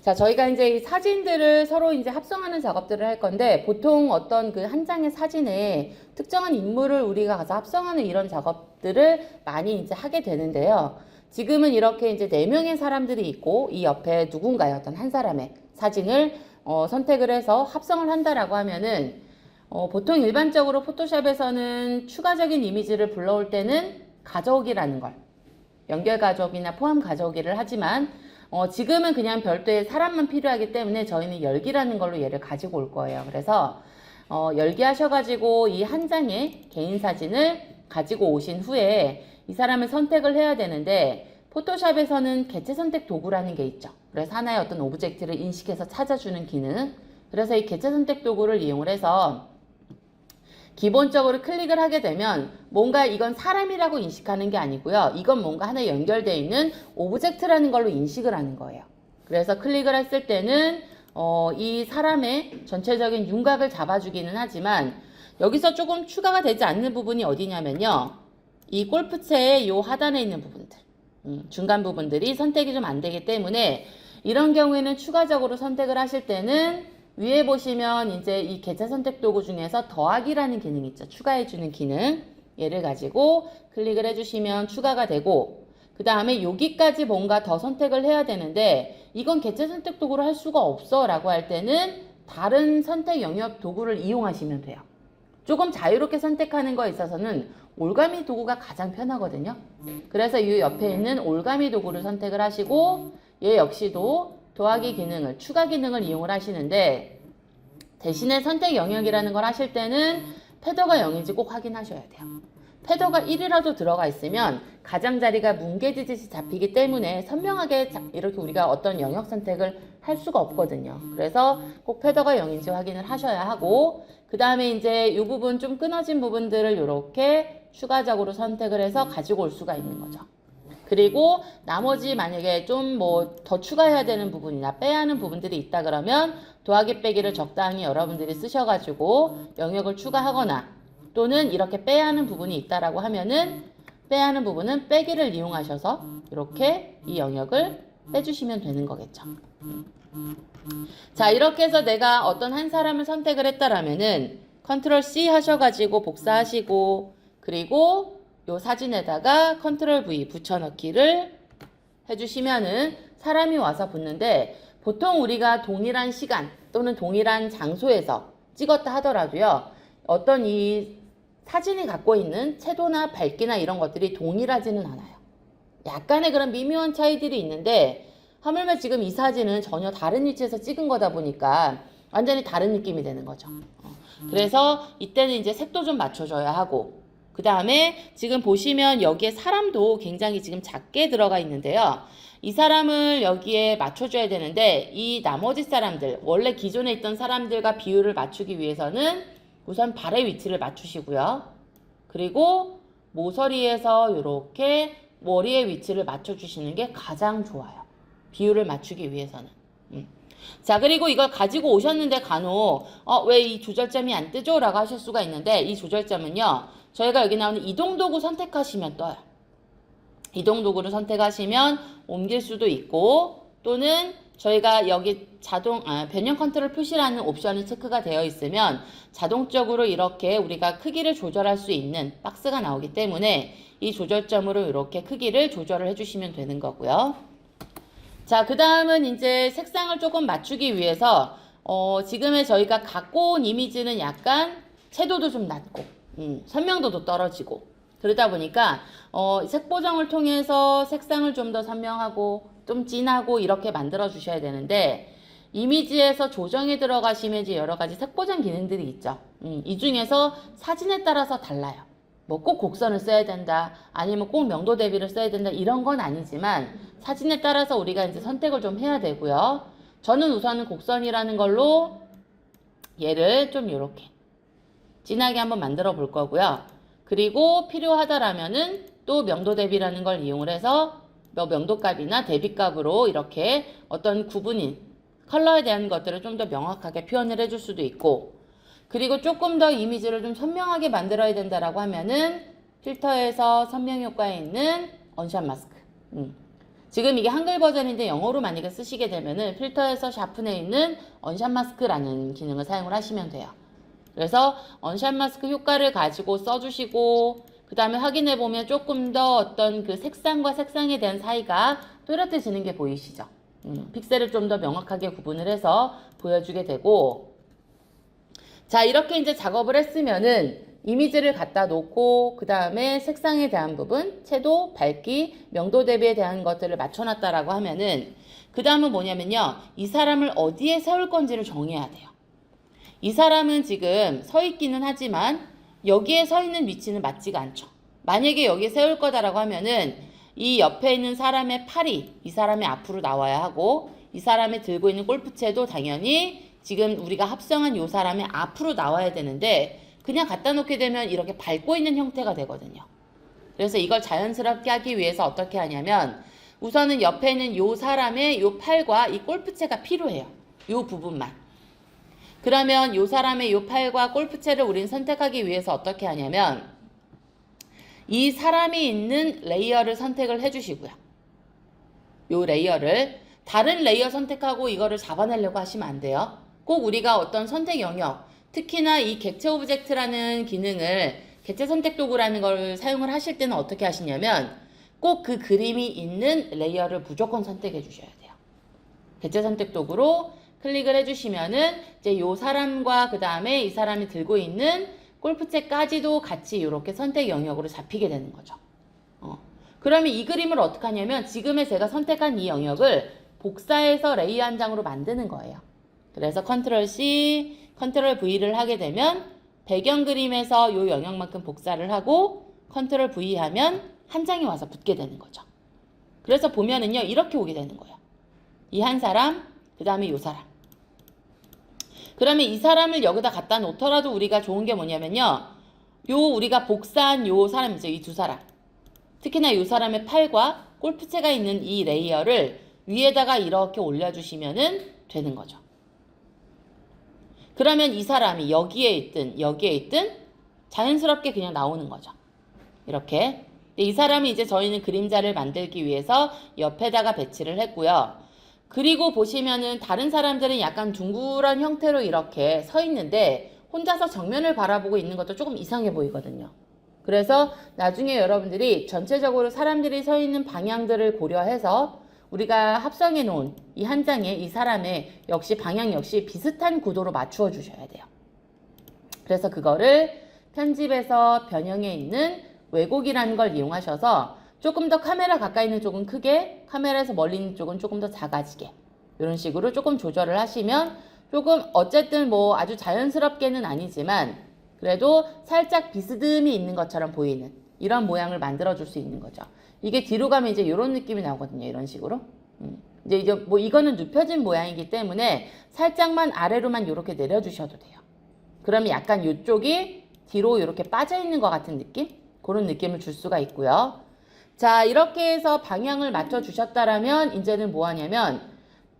자, 저희가 이제 이 사진들을 서로 이제 합성하는 작업들을 할 건데, 보통 어떤 그 한 장의 사진에 특정한 인물을 우리가 가서 합성하는 이런 작업들을 많이 이제 하게 되는데요. 지금은 이렇게 이제 4명의 사람들이 있고, 이 옆에 누군가의 어떤 한 사람의 사진을 선택을 해서 합성을 한다라고 하면은, 보통 일반적으로 포토샵에서는 추가적인 이미지를 불러올 때는 가져오기라는 걸, 연결 가져오기나 포함 가져오기를 하지만, 지금은 그냥 별도의 사람만 필요하기 때문에 저희는 열기라는 걸로 얘를 가지고 올 거예요. 그래서 열기 하셔가지고 이 한 장의 개인 사진을 가지고 오신 후에 이 사람을 선택을 해야 되는데, 포토샵에서는 개체 선택 도구라는 게 있죠. 그래서 하나의 어떤 오브젝트를 인식해서 찾아주는 기능. 그래서 이 개체 선택 도구를 이용을 해서 기본적으로 클릭을 하게 되면 뭔가 이건 사람이라고 인식하는 게 아니고요. 이건 뭔가 하나 연결되어 있는 오브젝트라는 걸로 인식을 하는 거예요. 그래서 클릭을 했을 때는 이 사람의 전체적인 윤곽을 잡아주기는 하지만, 여기서 조금 추가가 되지 않는 부분이 어디냐면요. 이 골프채의 요 하단에 있는 부분들, 중간 부분들이 선택이 좀 안 되기 때문에, 이런 경우에는 추가적으로 선택을 하실 때는 위에 보시면 이제 이 개체 선택 도구 중에서 더하기라는 기능이 있죠. 추가해주는 기능. 얘를 가지고 클릭을 해주시면 추가가 되고, 그 다음에 여기까지 뭔가 더 선택을 해야 되는데, 이건 개체 선택 도구를 할 수가 없어 라고 할 때는 다른 선택 영역 도구를 이용하시면 돼요. 조금 자유롭게 선택하는 거에 있어서는 올가미 도구가 가장 편하거든요. 그래서 이 옆에 있는 올가미 도구를 선택을 하시고, 얘 역시도 더하기 기능을, 추가 기능을 이용을 하시는데, 대신에 선택 영역이라는 걸 하실 때는 패더가 0인지 꼭 확인하셔야 돼요. 패더가 1이라도 들어가 있으면 가장자리가 뭉개지듯이 잡히기 때문에 선명하게 이렇게 우리가 어떤 영역 선택을 할 수가 없거든요. 그래서 꼭 패더가 0인지 확인을 하셔야 하고, 그 다음에 이제 이 부분 좀 끊어진 부분들을 이렇게 추가적으로 선택을 해서 가지고 올 수가 있는 거죠. 그리고 나머지 만약에 좀 뭐 더 추가해야 되는 부분이나 빼야 하는 부분들이 있다 그러면 더하기 빼기를 적당히 여러분들이 쓰셔가지고 영역을 추가하거나, 또는 이렇게 빼야 하는 부분이 있다라고 하면은 빼야 하는 부분은 빼기를 이용하셔서 이렇게 이 영역을 빼주시면 되는 거겠죠. 자, 이렇게 해서 내가 어떤 한 사람을 선택을 했다라면은 컨트롤 C 하셔가지고 복사하시고, 그리고 요 사진에다가 컨트롤 V 붙여넣기를 해주시면은 사람이 와서 붙는데, 보통 우리가 동일한 시간 또는 동일한 장소에서 찍었다 하더라도요, 어떤 이 사진이 갖고 있는 채도나 밝기나 이런 것들이 동일하지는 않아요. 약간의 그런 미묘한 차이들이 있는데, 하물며 지금 이 사진은 전혀 다른 위치에서 찍은 거다 보니까 완전히 다른 느낌이 되는 거죠. 그래서 이때는 이제 색도 좀 맞춰줘야 하고, 그 다음에 지금 보시면 여기에 사람도 굉장히 지금 작게 들어가 있는데요. 이 사람을 여기에 맞춰줘야 되는데, 이 나머지 사람들, 원래 기존에 있던 사람들과 비율을 맞추기 위해서는 우선 발의 위치를 맞추시고요. 그리고 모서리에서 이렇게 머리의 위치를 맞춰주시는 게 가장 좋아요. 비율을 맞추기 위해서는. 자, 그리고 이걸 가지고 오셨는데 간혹 왜 이 조절점이 안 뜨죠? 라고 하실 수가 있는데, 이 조절점은요, 저희가 여기 나오는 이동도구 선택하시면 떠요. 이동도구를 선택하시면 옮길 수도 있고, 또는 저희가 여기 변형 컨트롤 표시라는 옵션이 체크가 되어 있으면 자동적으로 이렇게 우리가 크기를 조절할 수 있는 박스가 나오기 때문에 이 조절점으로 이렇게 크기를 조절을 해주시면 되는 거고요. 자, 그 다음은 이제 색상을 조금 맞추기 위해서 지금의 저희가 갖고 온 이미지는 약간 채도도 좀 낮고 선명도도 떨어지고, 그러다 보니까 색 보정을 통해서 색상을 좀 더 선명하고 좀 진하고 이렇게 만들어 주셔야 되는데, 이미지에서 조정에 들어가시면 이제 여러 가지 색 보정 기능들이 있죠. 이 중에서 사진에 따라서 달라요. 뭐 꼭 곡선을 써야 된다, 아니면 꼭 명도 대비를 써야 된다, 이런 건 아니지만 사진에 따라서 우리가 이제 선택을 좀 해야 되고요. 저는 우선은 곡선이라는 걸로 얘를 좀 이렇게 진하게 한번 만들어 볼 거고요. 그리고 필요하다라면은 또 명도 대비라는 걸 이용을 해서 명도값이나 대비값으로 이렇게 어떤 구분인 컬러에 대한 것들을 좀 더 명확하게 표현을 해줄 수도 있고, 그리고 조금 더 이미지를 좀 선명하게 만들어야 된다라고 하면은 필터에서 선명 효과에 있는 언샷 마스크. 지금 이게 한글 버전인데 영어로 만약에 쓰시게 되면은 필터에서 샤픈에 있는 언샷 마스크라는 기능을 사용을 하시면 돼요. 그래서 언샷 마스크 효과를 가지고 써주시고, 그 다음에 확인해 보면 조금 더 어떤 그 색상과 색상에 대한 사이가 또렷해지는 게 보이시죠? 픽셀을 좀 더 명확하게 구분을 해서 보여주게 되고, 자, 이렇게 이제 작업을 했으면은 이미지를 갖다 놓고, 그 다음에 색상에 대한 부분, 채도, 밝기, 명도 대비에 대한 것들을 맞춰놨다라고 하면은, 그 다음은 뭐냐면요, 이 사람을 어디에 세울 건지를 정해야 돼요. 이 사람은 지금 서 있기는 하지만 여기에 서 있는 위치는 맞지가 않죠. 만약에 여기에 세울 거다라고 하면은 이 옆에 있는 사람의 팔이 이 사람의 앞으로 나와야 하고, 이 사람이 들고 있는 골프채도 당연히 지금 우리가 합성한 이 사람의 앞으로 나와야 되는데, 그냥 갖다 놓게 되면 이렇게 밟고 있는 형태가 되거든요. 그래서 이걸 자연스럽게 하기 위해서 어떻게 하냐면, 우선은 옆에 있는 이 사람의 이 팔과 이 골프채가 필요해요. 이 부분만. 그러면 이 사람의 이 팔과 골프채를 우리는 선택하기 위해서 어떻게 하냐면, 이 사람이 있는 레이어를 선택을 해주시고요. 이 레이어를 다른 레이어 선택하고 이거를 잡아내려고 하시면 안 돼요. 꼭 우리가 어떤 선택 영역, 특히나 이 객체 오브젝트라는 기능을, 객체 선택 도구라는 걸 사용을 하실 때는 어떻게 하시냐면, 꼭 그 그림이 있는 레이어를 무조건 선택해 주셔야 돼요. 객체 선택 도구로 클릭을 해주시면은 이제 요 사람과 그 다음에 이 사람이 들고 있는 골프채까지도 같이 이렇게 선택 영역으로 잡히게 되는 거죠. 그러면 이 그림을 어떻게 하냐면, 지금의 제가 선택한 이 영역을 복사해서 레이어 한 장으로 만드는 거예요. 그래서 컨트롤 C, 컨트롤 V를 하게 되면 배경 그림에서 이 영역만큼 복사를 하고 컨트롤 V 하면 한 장이 와서 붙게 되는 거죠. 그래서 보면은요, 이렇게 오게 되는 거예요. 이 한 사람, 그 다음에 이 사람. 그러면 이 사람을 여기다 갖다 놓더라도 우리가 좋은 게 뭐냐면요, 우리가 복사한 요 사람이죠. 이 두 사람. 특히나 이 사람의 팔과 골프채가 있는 이 레이어를 위에다가 이렇게 올려주시면은 되는 거죠. 그러면 이 사람이 여기에 있든 여기에 있든 자연스럽게 그냥 나오는 거죠. 이렇게. 이 사람이 이제 저희는 그림자를 만들기 위해서 옆에다가 배치를 했고요. 그리고 보시면은 다른 사람들은 약간 둥그런 형태로 이렇게 서 있는데 혼자서 정면을 바라보고 있는 것도 조금 이상해 보이거든요. 그래서 나중에 여러분들이 전체적으로 사람들이 서 있는 방향들을 고려해서 우리가 합성해 놓은 이 한 장에 이 사람의 역시 방향 역시 비슷한 구도로 맞추어 주셔야 돼요. 그래서 그거를 편집해서 변형해 있는 왜곡이라는 걸 이용하셔서 조금 더 카메라 가까이 있는 쪽은 크게, 카메라에서 멀리 있는 쪽은 조금 더 작아지게, 이런 식으로 조금 조절을 하시면 조금 어쨌든 뭐 아주 자연스럽게는 아니지만 그래도 살짝 비스듬히 있는 것처럼 보이는 이런 모양을 만들어 줄 수 있는 거죠. 이게 뒤로 가면 이제 이런 느낌이 나오거든요. 이런 식으로. 이제 뭐 이거는 눕혀진 모양이기 때문에 살짝만 아래로만 이렇게 내려주셔도 돼요. 그러면 약간 이쪽이 뒤로 이렇게 빠져 있는 것 같은 느낌? 그런 느낌을 줄 수가 있고요. 자, 이렇게 해서 방향을 맞춰 주셨다라면 이제는 뭐 하냐면,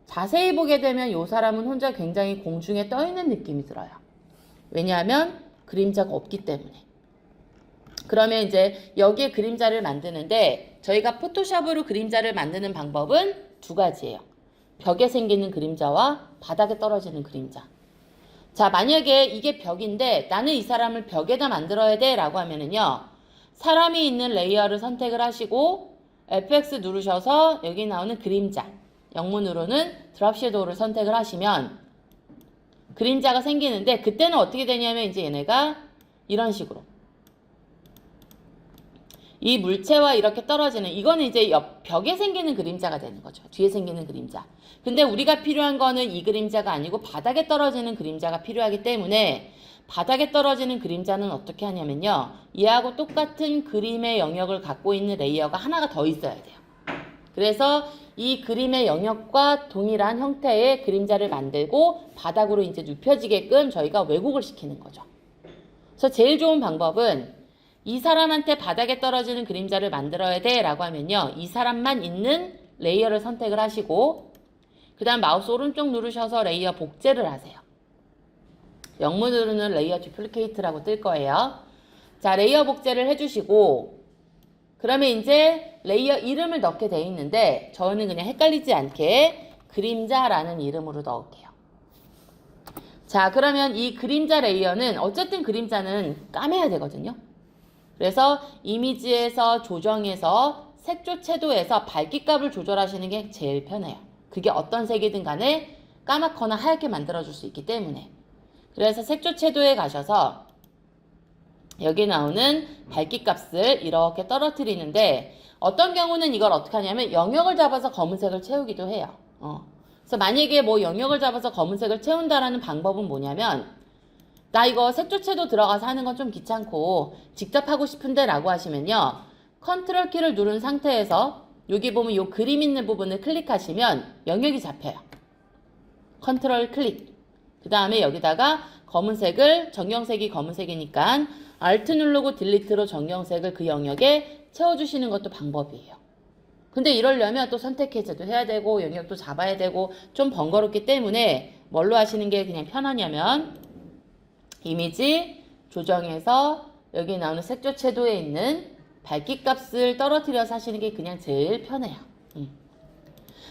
자세히 보게 되면 이 사람은 혼자 굉장히 공중에 떠 있는 느낌이 들어요. 왜냐하면 그림자가 없기 때문에. 그러면 이제 여기에 그림자를 만드는데, 저희가 포토샵으로 그림자를 만드는 방법은 두 가지예요. 벽에 생기는 그림자와 바닥에 떨어지는 그림자. 자, 만약에 이게 벽인데 나는 이 사람을 벽에다 만들어야 돼 라고 하면은요, 사람이 있는 레이어를 선택을 하시고 FX 누르셔서 여기 나오는 그림자, 영문으로는 드롭 섀도우를 선택을 하시면 그림자가 생기는데, 그때는 어떻게 되냐면 이제 얘네가 이런 식으로 이 물체와 이렇게 떨어지는, 이거는 이제 옆 벽에 생기는 그림자가 되는 거죠. 뒤에 생기는 그림자. 근데 우리가 필요한 거는 이 그림자가 아니고 바닥에 떨어지는 그림자가 필요하기 때문에, 바닥에 떨어지는 그림자는 어떻게 하냐면요, 얘하고 똑같은 그림의 영역을 갖고 있는 레이어가 하나가 더 있어야 돼요. 그래서 이 그림의 영역과 동일한 형태의 그림자를 만들고 바닥으로 이제 눕혀지게끔 저희가 왜곡을 시키는 거죠. 그래서 제일 좋은 방법은 이 사람한테 바닥에 떨어지는 그림자를 만들어야 돼 라고 하면요, 이 사람만 있는 레이어를 선택을 하시고 그 다음 마우스 오른쪽 누르셔서 레이어 복제를 하세요. 영문으로는 레이어 듀플리케이트라고 뜰 거예요. 자, 레이어 복제를 해주시고 그러면 이제 레이어 이름을 넣게 돼 있는데 저는 그냥 헷갈리지 않게 그림자라는 이름으로 넣을게요. 자, 그러면 이 그림자 레이어는 어쨌든 그림자는 까매야 되거든요. 그래서 이미지에서 조정해서 색조 채도에서 밝기값을 조절하시는 게 제일 편해요. 그게 어떤 색이든 간에 까맣거나 하얗게 만들어줄 수 있기 때문에. 그래서 색조 채도에 가셔서 여기 나오는 밝기값을 이렇게 떨어뜨리는데 어떤 경우는 이걸 어떻게 하냐면 영역을 잡아서 검은색을 채우기도 해요. 그래서 만약에 뭐 영역을 잡아서 검은색을 채운다라는 방법은 뭐냐면 나 이거 색조 채도 들어가서 하는 건 좀 귀찮고 직접 하고 싶은데 라고 하시면요. 컨트롤 키를 누른 상태에서 여기 보면 요 그림 있는 부분을 클릭하시면 영역이 잡혀요. 컨트롤 클릭. 그 다음에 여기다가 검은색을 정경색이 검은색이니까 Alt 누르고 딜리트로 정경색을 그 영역에 채워주시는 것도 방법이에요. 근데 이러려면 또 선택 해제도 해야 되고 영역도 잡아야 되고 좀 번거롭기 때문에 뭘로 하시는 게 그냥 편하냐면 이미지 조정해서 여기 나오는 색조 채도에 있는 밝기값을 떨어뜨려서 하시는 게 그냥 제일 편해요.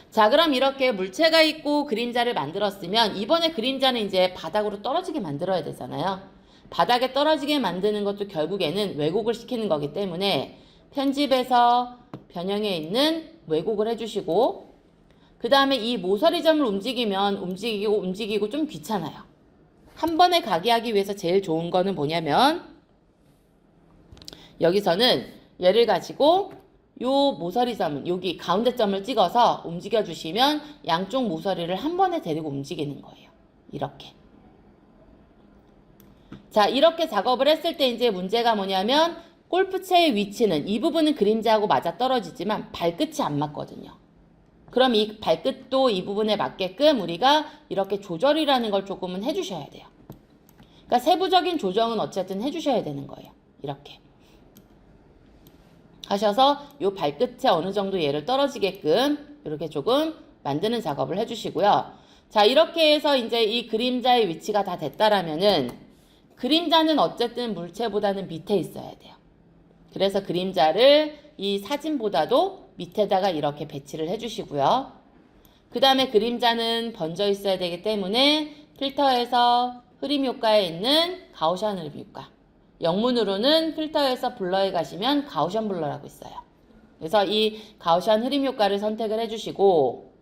자, 그럼 이렇게 물체가 있고 그림자를 만들었으면 이번에 그림자는 이제 바닥으로 떨어지게 만들어야 되잖아요. 바닥에 떨어지게 만드는 것도 결국에는 왜곡을 시키는 거기 때문에 편집에서 변형에 있는 왜곡을 해주시고 그 다음에 이 모서리점을 움직이면 움직이고 좀 귀찮아요. 한 번에 가게 하기 위해서 제일 좋은 거는 뭐냐면 여기서는 얘를 가지고 요 모서리점을 여기 가운데 점을 찍어서 움직여 주시면 양쪽 모서리를 한 번에 데리고 움직이는 거예요. 이렇게. 자, 이렇게 작업을 했을 때 이제 문제가 뭐냐면 골프채의 위치는 이 부분은 그림자하고 맞아 떨어지지만 발끝이 안 맞거든요. 그럼 이 발끝도 이 부분에 맞게끔 우리가 이렇게 조절이라는 걸 조금은 해주셔야 돼요. 그러니까 세부적인 조정은 어쨌든 해주셔야 되는 거예요. 이렇게. 하셔서 요 발끝에 어느 정도 얘를 떨어지게끔 이렇게 조금 만드는 작업을 해주시고요. 자, 이렇게 해서 이제 이 그림자의 위치가 다 됐다라면은 그림자는 어쨌든 물체보다는 밑에 있어야 돼요. 그래서 그림자를 이 사진보다도 밑에다가 이렇게 배치를 해주시고요. 그 다음에 그림자는 번져 있어야 되기 때문에 필터에서 흐림 효과에 있는 가우시안 흐림 효과. 영문으로는 필터에서 블러에 가시면 가우시안 블러라고 있어요. 그래서 이 가우시안 흐림 효과를 선택을 해주시고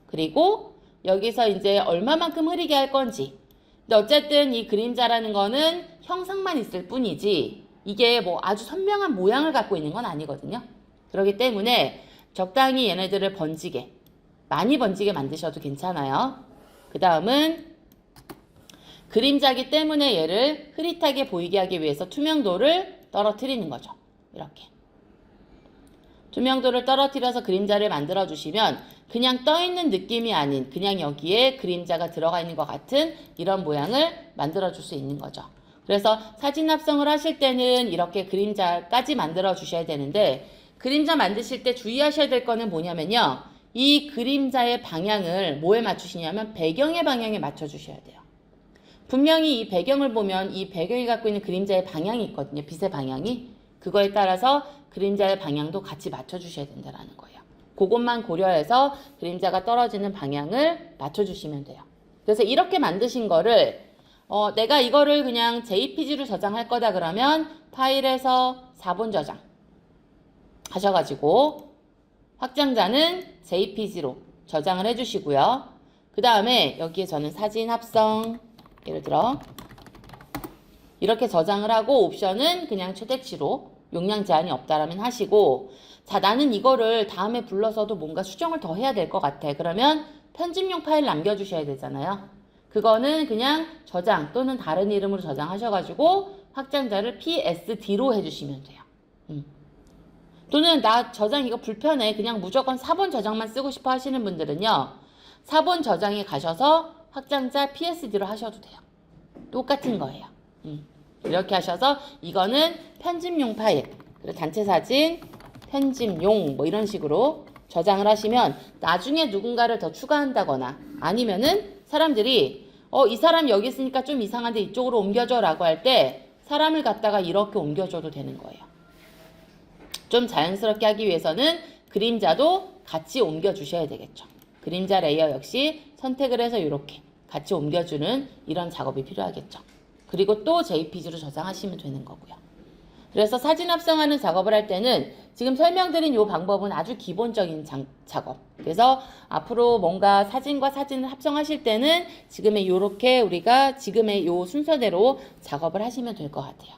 그리고 여기서 이제 얼마만큼 흐리게 할 건지 근데 어쨌든 이 그림자라는 거는 형상만 있을 뿐이지 이게 뭐 아주 선명한 모양을 갖고 있는 건 아니거든요. 그렇기 때문에 적당히 얘네들을 번지게 많이 번지게 만드셔도 괜찮아요. 그 다음은 그림자기 때문에 얘를 흐릿하게 보이게 하기 위해서 투명도를 떨어뜨리는 거죠. 이렇게. 투명도를 떨어뜨려서 그림자를 만들어 주시면 그냥 떠있는 느낌이 아닌 그냥 여기에 그림자가 들어가 있는 것 같은 이런 모양을 만들어 줄 수 있는 거죠. 그래서 사진 합성을 하실 때는 이렇게 그림자까지 만들어 주셔야 되는데 그림자 만드실 때 주의하셔야 될 거는 뭐냐면요. 이 그림자의 방향을 뭐에 맞추시냐면 배경의 방향에 맞춰 주셔야 돼요. 분명히 이 배경을 보면 이 배경이 갖고 있는 그림자의 방향이 있거든요. 빛의 방향이. 그거에 따라서 그림자의 방향도 같이 맞춰주셔야 된다는 거예요. 그것만 고려해서 그림자가 떨어지는 방향을 맞춰주시면 돼요. 그래서 이렇게 만드신 거를 내가 이거를 그냥 JPG로 저장할 거다 그러면 파일에서 4본 저장 하셔가지고 확장자는 JPG로 저장을 해주시고요. 그 다음에 여기에 저는 사진 합성 예를 들어 이렇게 저장을 하고 옵션은 그냥 최대치로 용량 제한이 없다라면 하시고 자 나는 이거를 다음에 불러서도 뭔가 수정을 더 해야 될 것 같아. 그러면 편집용 파일 남겨주셔야 되잖아요. 그거는 그냥 저장 또는 다른 이름으로 저장하셔가지고 확장자를 PSD로 해주시면 돼요. 또는 나 저장 이거 불편해. 그냥 무조건 4번 저장만 쓰고 싶어 하시는 분들은요. 4번 저장에 가셔서 확장자 PSD로 하셔도 돼요. 똑같은 거예요. 이렇게 하셔서 이거는 편집용 파일, 그리고 단체 사진, 편집용 뭐 이런 식으로 저장을 하시면 나중에 누군가를 더 추가한다거나 아니면은 사람들이 이 사람 여기 있으니까 좀 이상한데 이쪽으로 옮겨줘 라고 할 때 사람을 갖다가 이렇게 옮겨줘도 되는 거예요. 좀 자연스럽게 하기 위해서는 그림자도 같이 옮겨 주셔야 되겠죠. 그림자 레이어 역시 선택을 해서 이렇게 같이 옮겨주는 이런 작업이 필요하겠죠. 그리고 또 JPG로 저장하시면 되는 거고요. 그래서 사진 합성하는 작업을 할 때는 지금 설명드린 이 방법은 아주 기본적인 작업. 그래서 앞으로 뭔가 사진과 사진을 합성하실 때는 지금의 이렇게 우리가 지금의 이 순서대로 작업을 하시면 될 것 같아요.